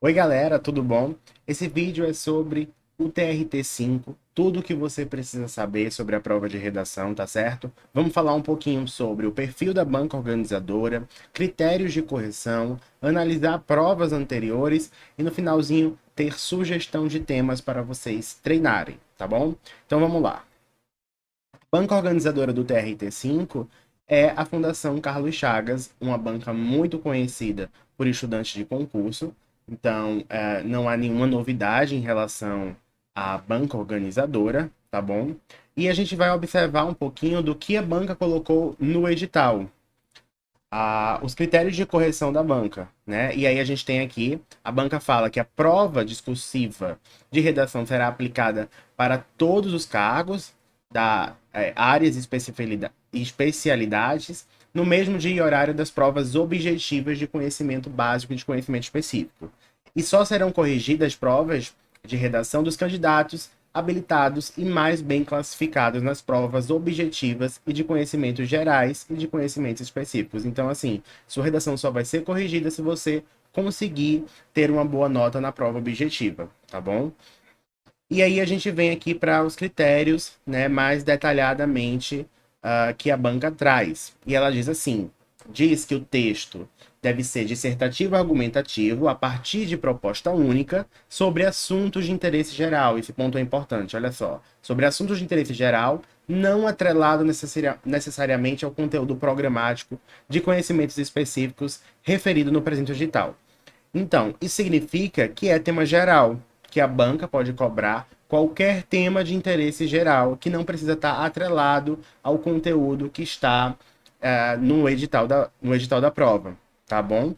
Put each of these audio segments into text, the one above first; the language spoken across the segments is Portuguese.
Oi galera, tudo bom? Esse vídeo é sobre o TRT5, tudo o que você precisa saber sobre a prova de redação, tá certo? Vamos falar um pouquinho sobre o perfil da banca organizadora, critérios de correção, analisar provas anteriores e no finalzinho ter sugestão de temas para vocês treinarem, tá bom? Então vamos lá. Banca organizadora do TRT5 é a Fundação Carlos Chagas, uma banca muito conhecida por estudantes de concurso. Então, não há nenhuma novidade em relação à banca organizadora, tá bom? E a gente vai observar um pouquinho do que a banca colocou no edital, os critérios de correção da banca, né? E aí a gente tem aqui, a banca fala que a prova discursiva de redação será aplicada para todos os cargos da áreas e especialidades no mesmo dia e horário das provas objetivas de conhecimento básico e de conhecimento específico. E só serão corrigidas provas de redação dos candidatos habilitados e mais bem classificados nas provas objetivas e de conhecimentos gerais e de conhecimentos específicos. Então, assim, sua redação só vai ser corrigida se você conseguir ter uma boa nota na prova objetiva, tá bom? E aí a gente vem aqui para os critérios, né, mais detalhadamente que a banca traz. E ela diz assim: diz que o texto deve ser dissertativo argumentativo a partir de proposta única sobre assuntos de interesse geral. Esse ponto é importante, olha só. Sobre assuntos de interesse geral, não atrelado necessariamente ao conteúdo programático de conhecimentos específicos referido no presente edital. Então, isso significa que é tema geral, que a banca pode cobrar qualquer tema de interesse geral, que não precisa estar atrelado ao conteúdo que está no edital da prova, tá bom?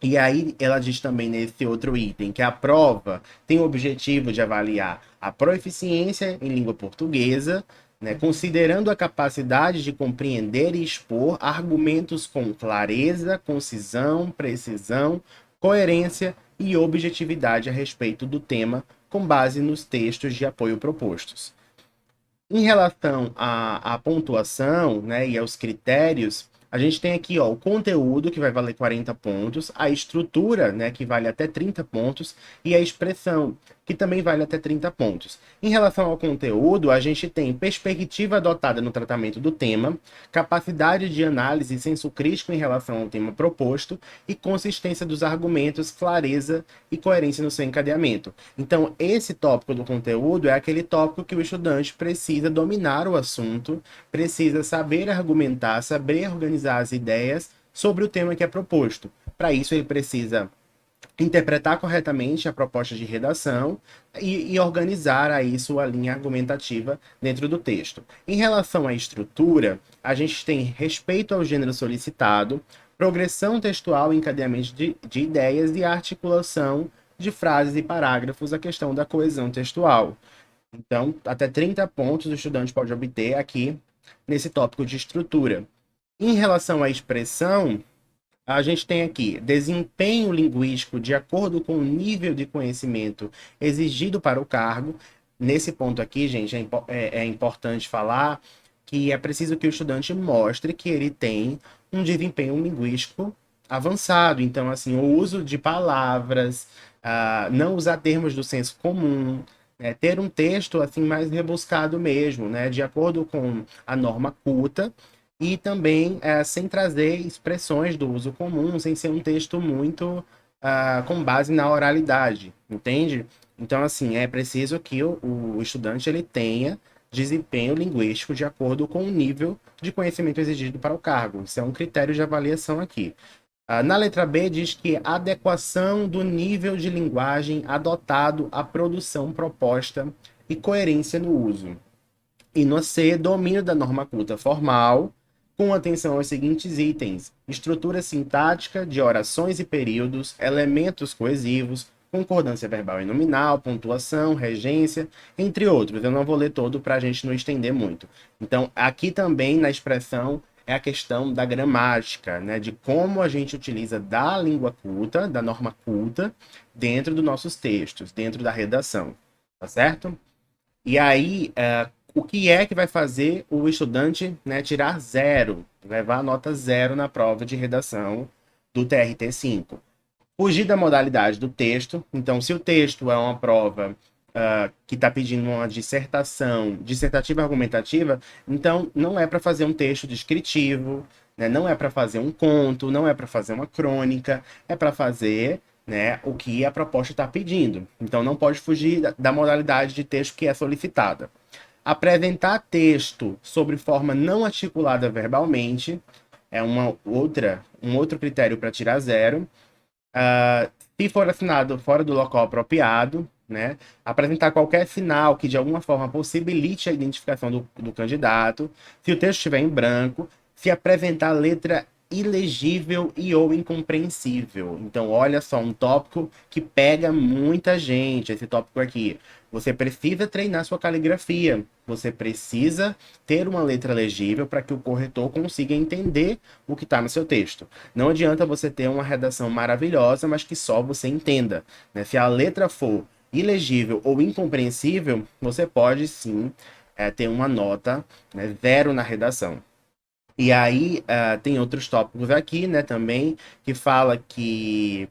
E aí ela diz também nesse outro item que a prova tem o objetivo de avaliar a proficiência em língua portuguesa, né, considerando a capacidade de compreender e expor argumentos com clareza, concisão, precisão, coerência e objetividade a respeito do tema, com base nos textos de apoio propostos. Em relação à pontuação, né, e aos critérios, a gente tem aqui, ó, o conteúdo, que vai valer 40 pontos, a estrutura, né, que vale até 30 pontos, e a expressão, que também vale até 30 pontos. Em relação ao conteúdo, a gente tem perspectiva adotada no tratamento do tema, capacidade de análise e senso crítico em relação ao tema proposto, e consistência dos argumentos, clareza e coerência no seu encadeamento. Então, esse tópico do conteúdo é aquele tópico que o estudante precisa dominar o assunto, precisa saber argumentar, saber organizar as ideias sobre o tema que é proposto. Para isso, ele precisa interpretar corretamente a proposta de redação e organizar aí sua linha argumentativa dentro do texto. Em relação à estrutura, a gente tem respeito ao gênero solicitado, progressão textual, encadeamento de ideias e articulação de frases e parágrafos, a questão da coesão textual. Então, até 30 pontos o estudante pode obter aqui nesse tópico de estrutura. Em relação à expressão, a gente tem aqui desempenho linguístico de acordo com o nível de conhecimento exigido para o cargo. Nesse ponto aqui, gente, é importante falar que é preciso que o estudante mostre que ele tem um desempenho linguístico avançado. Então, assim, o uso de palavras, não usar termos do senso comum, né, ter um texto assim mais rebuscado mesmo, né, de acordo com a norma culta e também sem trazer expressões do uso comum, sem ser um texto muito com base na oralidade, entende? Então, assim, é preciso que o estudante ele tenha desempenho linguístico de acordo com o nível de conhecimento exigido para o cargo. Isso é um critério de avaliação aqui. Na letra B diz que adequação do nível de linguagem adotado à produção proposta e coerência no uso. E no C, domínio da norma culta formal, com atenção aos seguintes itens: estrutura sintática de orações e períodos, elementos coesivos, concordância verbal e nominal, pontuação, regência, entre outros. Eu não vou ler todo para a gente não estender muito. Então, aqui também na expressão é a questão da gramática, né, de como a gente utiliza da língua culta, da norma culta, dentro dos nossos textos, dentro da redação, tá certo? E aí, o que é que vai fazer o estudante, né, tirar zero, levar a nota zero na prova de redação do TRT5? Fugir da modalidade do texto. Então, se o texto é uma prova que está pedindo uma dissertação, dissertativa argumentativa, então não é para fazer um texto descritivo, né? Não é para fazer um conto, não é para fazer uma crônica, é para fazer, né, o que a proposta está pedindo. Então não pode fugir da modalidade de texto que é solicitada. Apresentar texto sobre forma não articulada verbalmente é um outro critério para tirar zero. Se for assinado fora do local apropriado, né? Apresentar qualquer sinal que de alguma forma possibilite a identificação do candidato. Se o texto estiver em branco, se apresentar letra ilegível e ou incompreensível. Então, olha só, um tópico que pega muita gente, esse tópico aqui. Você precisa treinar sua caligrafia. Você precisa ter uma letra legível para que o corretor consiga entender o que está no seu texto. Não adianta você ter uma redação maravilhosa, mas que só você entenda, né? Se a letra for ilegível ou incompreensível, você pode sim ter uma nota, né, zero na redação. E aí tem outros tópicos aqui, né, também, que fala que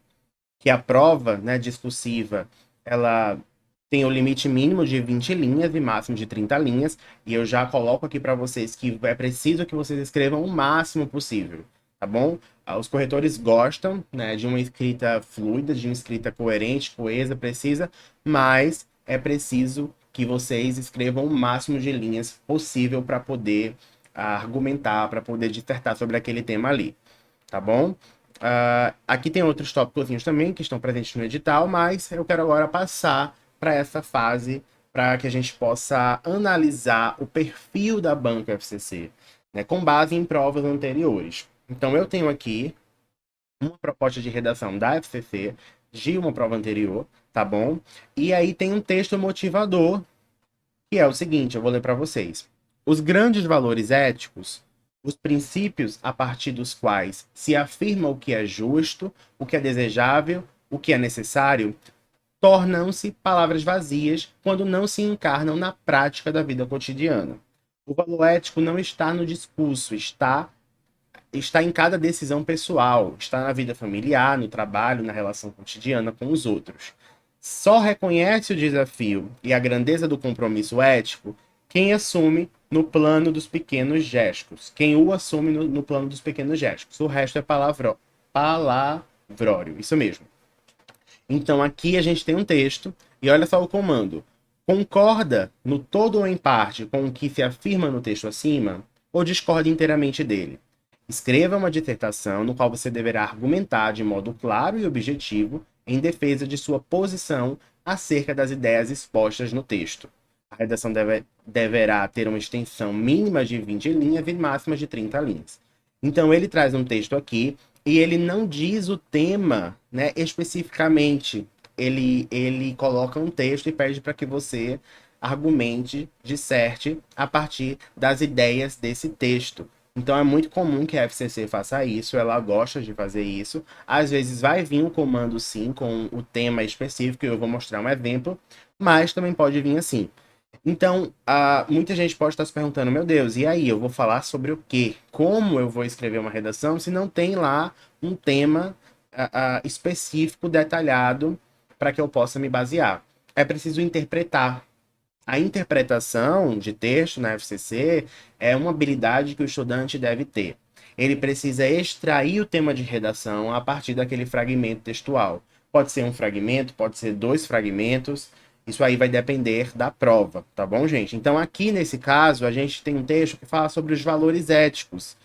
a prova, né, discursiva, ela tem o limite mínimo de 20 linhas e máximo de 30 linhas, e eu já coloco aqui para vocês que é preciso que vocês escrevam o máximo possível, tá bom? Os corretores gostam, né, de uma escrita fluida, de uma escrita coerente, coesa, precisa, mas é preciso que vocês escrevam o máximo de linhas possível para poder argumentar, para poder dissertar sobre aquele tema ali, tá bom? Aqui tem outros tópicos também que estão presentes no edital, mas eu quero agora passar para essa fase para que a gente possa analisar o perfil da banca FCC, né, com base em provas anteriores. Então, eu tenho aqui uma proposta de redação da FCC de uma prova anterior, tá bom? E aí tem um texto motivador, que é o seguinte, eu vou ler para vocês. Os grandes valores éticos, os princípios a partir dos quais se afirma o que é justo, o que é desejável, o que é necessário, tornam-se palavras vazias quando não se encarnam na prática da vida cotidiana. O valor ético não está no discurso, está em cada decisão pessoal, está na vida familiar, no trabalho, na relação cotidiana com os outros. Só reconhece o desafio e a grandeza do compromisso ético quem assume no plano dos pequenos gestos. Quem o assume no plano dos pequenos gestos. O resto é palavrório. Isso mesmo. Então aqui a gente tem um texto e olha só o comando. Concorda no todo ou em parte com o que se afirma no texto acima ou discorda inteiramente dele? Escreva uma dissertação no qual você deverá argumentar de modo claro e objetivo em defesa de sua posição acerca das ideias expostas no texto. A redação deverá ter uma extensão mínima de 20 linhas e máxima de 30 linhas. Então ele traz um texto aqui e ele não diz o tema, né, especificamente. Ele coloca um texto e pede para que você argumente, disserte a partir das ideias desse texto. Então é muito comum que a FCC faça isso, ela gosta de fazer isso. Às vezes vai vir um comando sim com o tema específico, eu vou mostrar um exemplo, mas também pode vir assim. Então, muita gente pode estar se perguntando, meu Deus, e aí, eu vou falar sobre o quê? Como eu vou escrever uma redação se não tem lá um tema específico, detalhado, para que eu possa me basear? É preciso interpretar. A interpretação de texto na FCC é uma habilidade que o estudante deve ter. Ele precisa extrair o tema de redação a partir daquele fragmento textual. Pode ser um fragmento, pode ser dois fragmentos. Isso aí vai depender da prova, tá bom, gente? Então, aqui nesse caso, a gente tem um texto que fala sobre os valores éticos.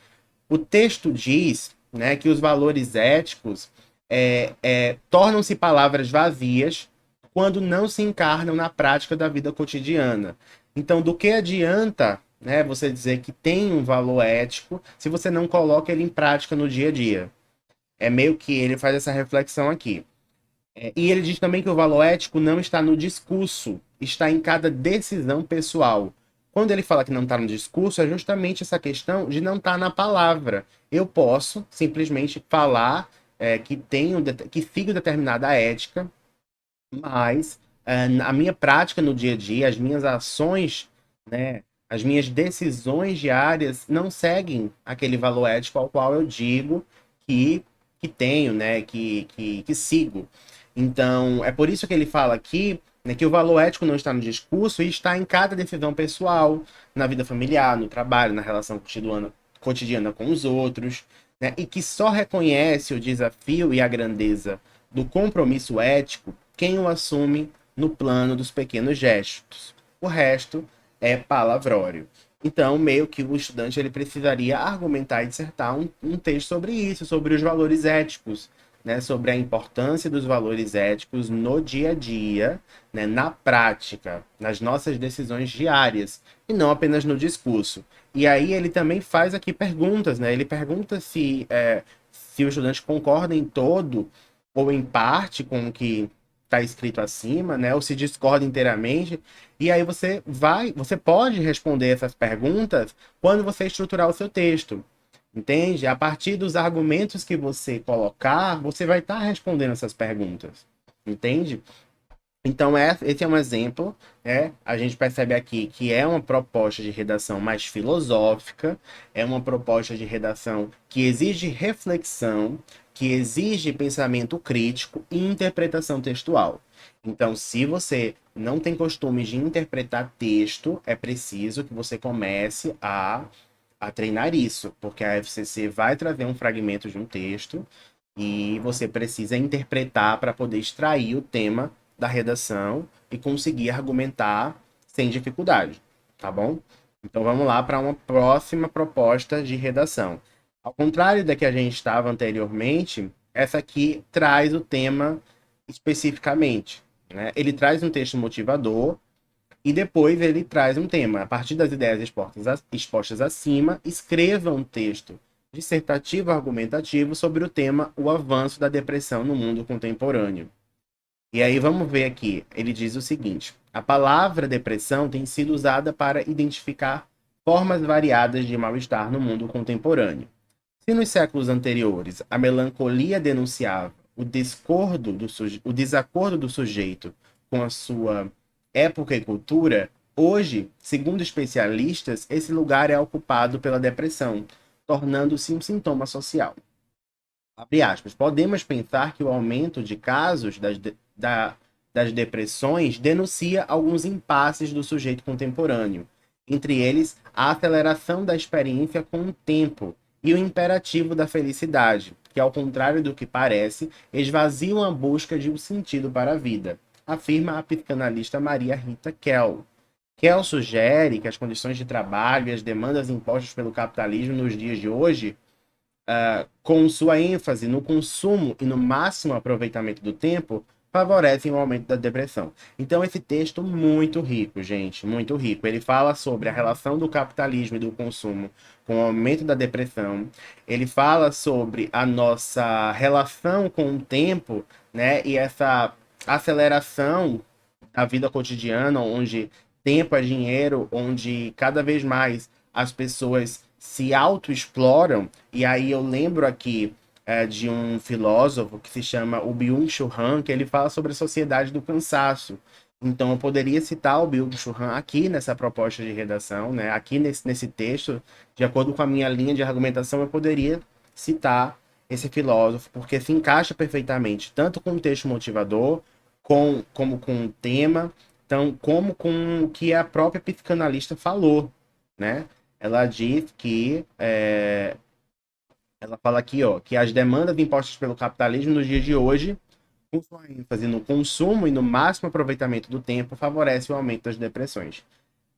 O texto diz, né, que os valores éticos tornam-se palavras vazias quando não se encarnam na prática da vida cotidiana. Então, do que adianta, né, você dizer que tem um valor ético se você não coloca ele em prática no dia a dia? É meio que ele faz essa reflexão aqui. E ele diz também que o valor ético não está no discurso, está em cada decisão pessoal. Quando ele fala que não está no discurso, é justamente essa questão de não estar na palavra. Eu posso simplesmente falar que sigo determinada ética, mas a minha prática no dia a dia, as minhas ações, né, as minhas decisões diárias não seguem aquele valor ético ao qual eu digo que tenho, né, que sigo. Então, é por isso que ele fala aqui, né, que o valor ético não está no discurso e está em cada decisão pessoal, na vida familiar, no trabalho, na relação cotidiana com os outros, né, e que só reconhece o desafio e a grandeza do compromisso ético quem o assume no plano dos pequenos gestos. O resto é palavrório. Então, meio que o estudante ele precisaria argumentar e dissertar um texto sobre isso, sobre os valores éticos, né, sobre a importância dos valores éticos no dia a dia, né, na prática, nas nossas decisões diárias, e não apenas no discurso. E aí ele também faz aqui perguntas, né? Ele pergunta se o estudante concorda em todo ou em parte com o que está escrito acima, né? Ou se discorda inteiramente. E aí você pode responder essas perguntas quando você estruturar o seu texto. Entende? A partir dos argumentos que você colocar, você vai estar respondendo essas perguntas. Entende? Então, esse é um exemplo, né? A gente percebe aqui que é uma proposta de redação mais filosófica, é uma proposta de redação que exige reflexão, que exige pensamento crítico e interpretação textual. Então, se você não tem costume de interpretar texto, é preciso que você comece a treinar isso, porque a FCC vai trazer um fragmento de um texto e você precisa interpretar para poder extrair o tema da redação e conseguir argumentar sem dificuldade, tá bom? Então vamos lá para uma próxima proposta de redação. Ao contrário da que a gente estava anteriormente, essa aqui traz o tema especificamente, né? Ele traz um texto motivador e depois ele traz um tema. A partir das ideias expostas acima, escreva um texto dissertativo argumentativo sobre o tema o avanço da depressão no mundo contemporâneo. E aí vamos ver aqui, ele diz o seguinte: a palavra depressão tem sido usada para identificar formas variadas de mal-estar no mundo contemporâneo. Se nos séculos anteriores a melancolia denunciava o desacordo do sujeito com a sua época e cultura, hoje, segundo especialistas, esse lugar é ocupado pela depressão, tornando-se um sintoma social. Abre aspas. Podemos pensar que o aumento de casos das depressões denuncia alguns impasses do sujeito contemporâneo, entre eles a aceleração da experiência com o tempo e o imperativo da felicidade, que, ao contrário do que parece, esvaziam a busca de um sentido para a vida, afirma a psicanalista Maria Rita Kell. Kell sugere que as condições de trabalho e as demandas impostas pelo capitalismo nos dias de hoje, com sua ênfase no consumo e no máximo aproveitamento do tempo, favorecem o aumento da depressão. Então, esse texto muito rico, gente, muito rico. Ele fala sobre a relação do capitalismo e do consumo com o aumento da depressão. Ele fala sobre a nossa relação com o tempo, né? E essa aceleração da vida cotidiana, onde tempo é dinheiro, onde cada vez mais as pessoas se autoexploram. E aí eu lembro aqui de um filósofo que se chama o Byung-Chul Han, que ele fala sobre a sociedade do cansaço. Então eu poderia citar o Byung-Chul Han aqui nessa proposta de redação, né? Aqui nesse texto, de acordo com a minha linha de argumentação, eu poderia citar esse filósofo, porque se encaixa perfeitamente, tanto com o texto motivador, como com o tema, então, como com o que a própria psicanalista falou, né? Ela diz que ela fala aqui, ó, que as demandas impostas pelo capitalismo nos dias de hoje, com sua ênfase no consumo e no máximo aproveitamento do tempo, favorece o aumento das depressões.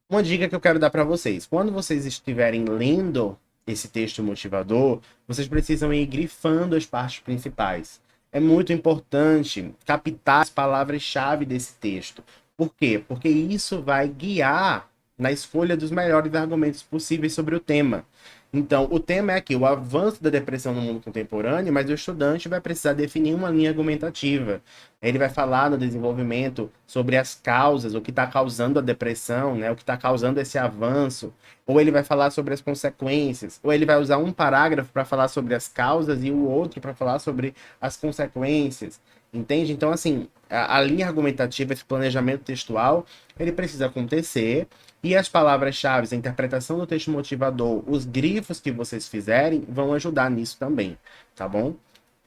Uma dica que eu quero dar para vocês: quando vocês estiverem lendo esse texto motivador, vocês precisam ir grifando as partes principais. É muito importante captar as palavras-chave desse texto. Por quê? Porque isso vai guiar na escolha dos melhores argumentos possíveis sobre o tema. Então, o tema é aqui, o avanço da depressão no mundo contemporâneo, mas o estudante vai precisar definir uma linha argumentativa. Ele vai falar no desenvolvimento sobre as causas, o que está causando a depressão, né, o que está causando esse avanço, ou ele vai falar sobre as consequências, ou ele vai usar um parágrafo para falar sobre as causas e o outro para falar sobre as consequências. Entende? Então, assim, a linha argumentativa, esse planejamento textual, ele precisa acontecer e as palavras-chave, a interpretação do texto motivador, os grifos que vocês fizerem vão ajudar nisso também, tá bom?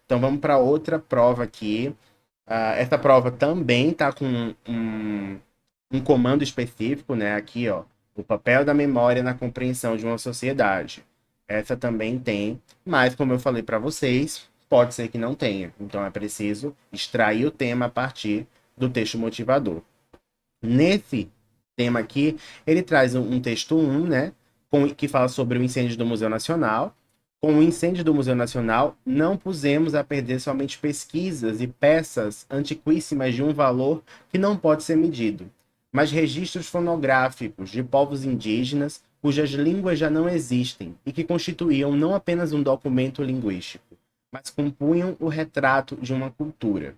Então vamos para outra prova aqui. Essa prova também está com um comando específico, né? Aqui, ó, o papel da memória na compreensão de uma sociedade. Essa também tem, mas como eu falei para vocês, pode ser que não tenha. Então é preciso extrair o tema a partir do texto motivador. Nesse tema aqui, ele traz um texto 1, né, que fala sobre o incêndio do Museu Nacional. Com o incêndio do Museu Nacional, não pusemos a perder somente pesquisas e peças antiquíssimas de um valor que não pode ser medido, mas registros fonográficos de povos indígenas cujas línguas já não existem e que constituíam não apenas um documento linguístico, mas compunham o retrato de uma cultura.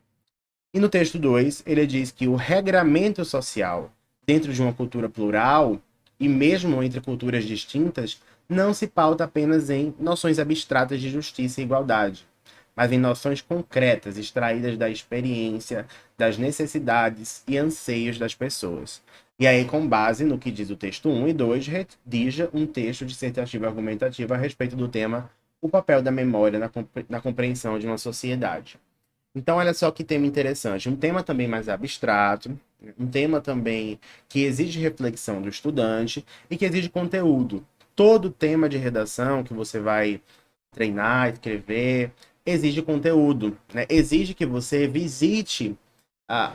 E no texto 2, ele diz que o regramento social dentro de uma cultura plural, e mesmo entre culturas distintas, não se pauta apenas em noções abstratas de justiça e igualdade, mas em noções concretas extraídas da experiência, das necessidades e anseios das pessoas. E aí, com base no que diz o texto 1 e 2, redija um texto dissertativo argumentativo a respeito do tema o papel da memória na compreensão de uma sociedade. Então, olha só que tema interessante. Um tema também mais abstrato, um tema também que exige reflexão do estudante e que exige conteúdo. Todo tema de redação que você vai treinar, escrever, exige conteúdo, né? Exige que você visite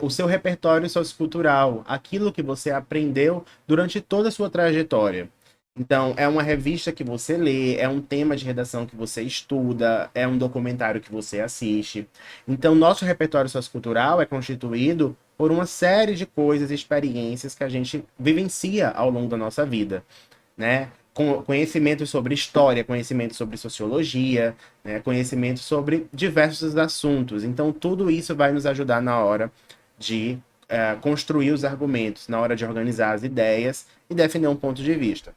o seu repertório sociocultural, aquilo que você aprendeu durante toda a sua trajetória. Então, é uma revista que você lê, é um tema de redação que você estuda, é um documentário que você assiste. Então, nosso repertório sociocultural é constituído por uma série de coisas e experiências que a gente vivencia ao longo da nossa vida, né? Com conhecimento sobre história, conhecimento sobre sociologia, né? Conhecimento sobre diversos assuntos. Então, tudo isso vai nos ajudar na hora de construir os argumentos, na hora de organizar as ideias e defender um ponto de vista.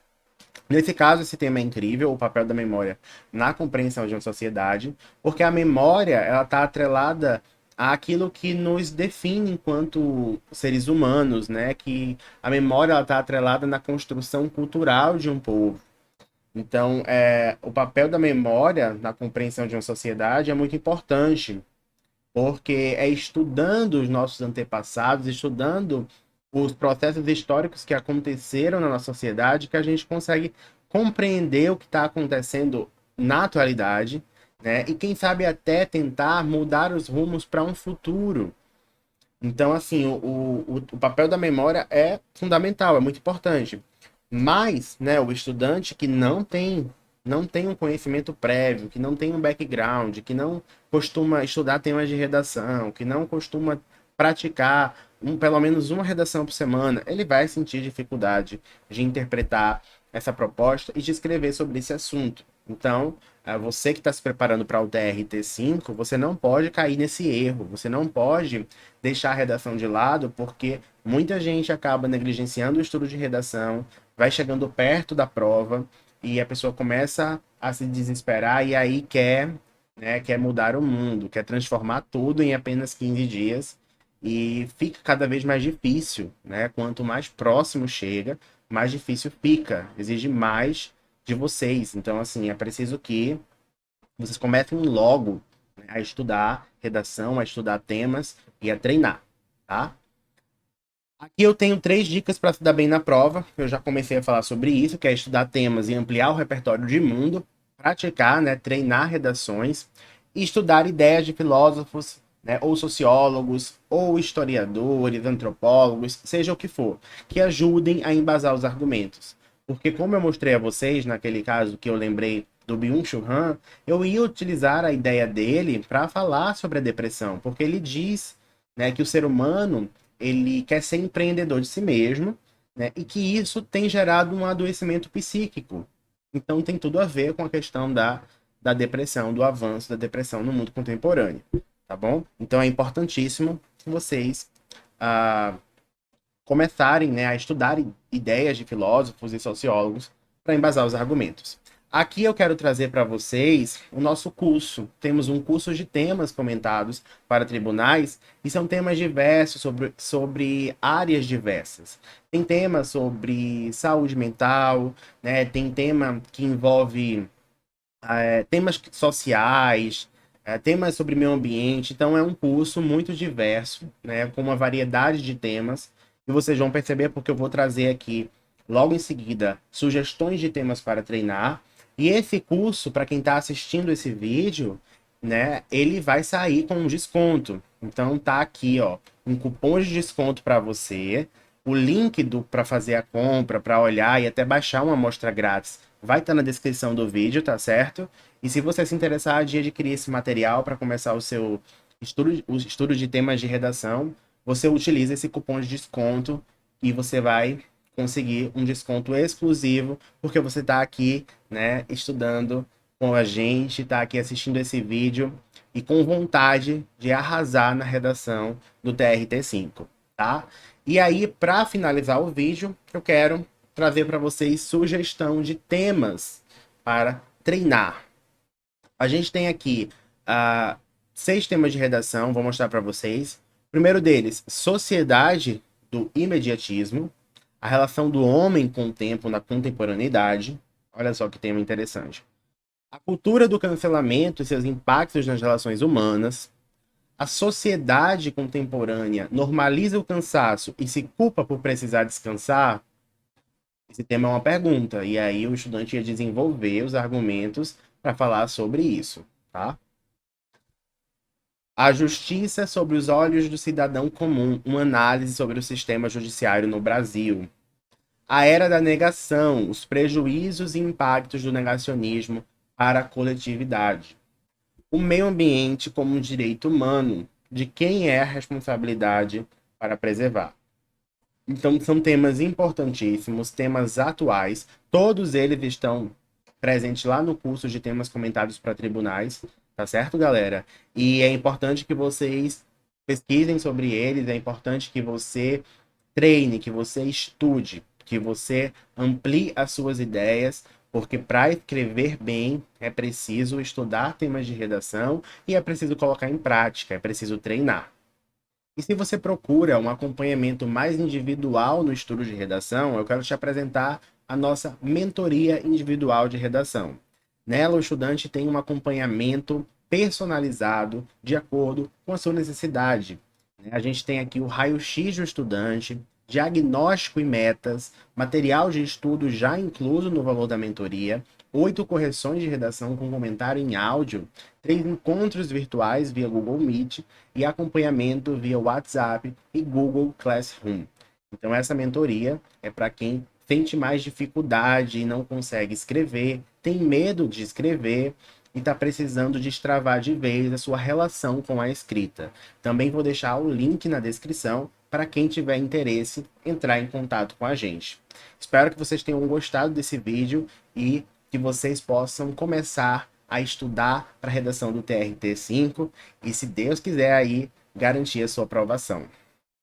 Nesse caso, esse tema é incrível, o papel da memória na compreensão de uma sociedade, porque a memória ela está atrelada àquilo que nos define enquanto seres humanos, né? Que a memória está atrelada na construção cultural de um povo. Então, o papel da memória na compreensão de uma sociedade é muito importante, porque é estudando os nossos antepassados, estudando os processos históricos que aconteceram na nossa sociedade, que a gente consegue compreender o que está acontecendo na atualidade, né? E quem sabe até tentar mudar os rumos para um futuro. Então, assim, o papel da memória é fundamental, é muito importante. Mas, né, o estudante que não tem um conhecimento prévio, que não tem um background, que não costuma estudar temas de redação, que não costuma praticar pelo menos uma redação por semana, ele vai sentir dificuldade de interpretar essa proposta e de escrever sobre esse assunto. Então, você que está se preparando para o TRT5, você não pode cair nesse erro, você não pode deixar a redação de lado, porque muita gente acaba negligenciando o estudo de redação, vai chegando perto da prova e a pessoa começa a se desesperar e aí quer, né, quer mudar o mundo, quer transformar tudo em apenas 15 dias e fica cada vez mais difícil, né? Quanto mais próximo chega, mais difícil fica, exige mais de vocês. Então, assim, é preciso que vocês comecem logo, né, a estudar redação, a estudar temas e a treinar, tá? Aqui eu tenho 3 dicas para se dar bem na prova. Eu já comecei a falar sobre isso, que é estudar temas e ampliar o repertório de mundo, praticar, né, treinar redações e estudar ideias de filósofos, né, ou sociólogos, ou historiadores, antropólogos, seja o que for, que ajudem a embasar os argumentos. Porque como eu mostrei a vocês naquele caso que eu lembrei do Byung-Chul Han, eu ia utilizar a ideia dele para falar sobre a depressão, porque ele diz, né, que o ser humano ele quer ser empreendedor de si mesmo, né? E que isso tem gerado um adoecimento psíquico. Então tem tudo a ver com a questão da depressão, do avanço da depressão no mundo contemporâneo, tá bom? Então é importantíssimo que vocês ah, começarem, né, a estudar ideias de filósofos e sociólogos para embasar os argumentos. Aqui eu quero trazer para vocês o nosso curso. Temos um curso de temas comentados para tribunais e são temas diversos sobre áreas diversas. Tem temas sobre saúde mental, né? Tem tema que envolve temas sociais, temas sobre meio ambiente. Então é um curso muito diverso, né, com uma variedade de temas. E vocês vão perceber porque eu vou trazer aqui, logo em seguida, sugestões de temas para treinar. E esse curso, para quem está assistindo esse vídeo, né, ele vai sair com um desconto. Então tá aqui, ó, um cupom de desconto para você. O link para fazer a compra, para olhar e até baixar uma amostra grátis, vai estar na descrição do vídeo, tá certo? E se você se interessar de adquirir esse material para começar o estudo de temas de redação, você utiliza esse cupom de desconto e você vai conseguir um desconto exclusivo, porque você está aqui, né, estudando com a gente, está aqui assistindo esse vídeo e com vontade de arrasar na redação do TRT5, tá? E aí, para finalizar o vídeo, eu quero trazer para vocês sugestão de temas para treinar. A gente tem aqui 6 temas de redação, vou mostrar para vocês. O primeiro deles, sociedade do imediatismo, a relação do homem com o tempo na contemporaneidade. Olha só que tema interessante. A cultura do cancelamento e seus impactos nas relações humanas. A sociedade contemporânea normaliza o cansaço e se culpa por precisar descansar? Esse tema é uma pergunta, e aí o estudante ia desenvolver os argumentos para falar sobre isso, tá? A justiça sobre os olhos do cidadão comum, uma análise sobre o sistema judiciário no Brasil. A era da negação, os prejuízos e impactos do negacionismo para a coletividade. O meio ambiente como um direito humano, de quem é a responsabilidade para preservar. Então, são temas importantíssimos, temas atuais. Todos eles estão presentes lá no curso de temas comentados para tribunais, tá certo, galera? E é importante que vocês pesquisem sobre eles, é importante que você treine, que você estude, que você amplie as suas ideias, porque para escrever bem é preciso estudar temas de redação e é preciso colocar em prática, é preciso treinar. E se você procura um acompanhamento mais individual no estudo de redação, eu quero te apresentar a nossa mentoria individual de redação. Nela, o estudante tem um acompanhamento personalizado de acordo com a sua necessidade. A gente tem aqui o raio-x do estudante, diagnóstico e metas, material de estudo já incluso no valor da mentoria, 8 correções de redação com comentário em áudio, 3 encontros virtuais via Google Meet e acompanhamento via WhatsApp e Google Classroom. Então essa mentoria é para quem sente mais dificuldade e não consegue escrever, tem medo de escrever e está precisando destravar de vez a sua relação com a escrita. Também vou deixar o link na descrição para quem tiver interesse entrar em contato com a gente. Espero que vocês tenham gostado desse vídeo e que vocês possam começar a estudar para a redação do TRT5 e, se Deus quiser, aí garantir a sua aprovação.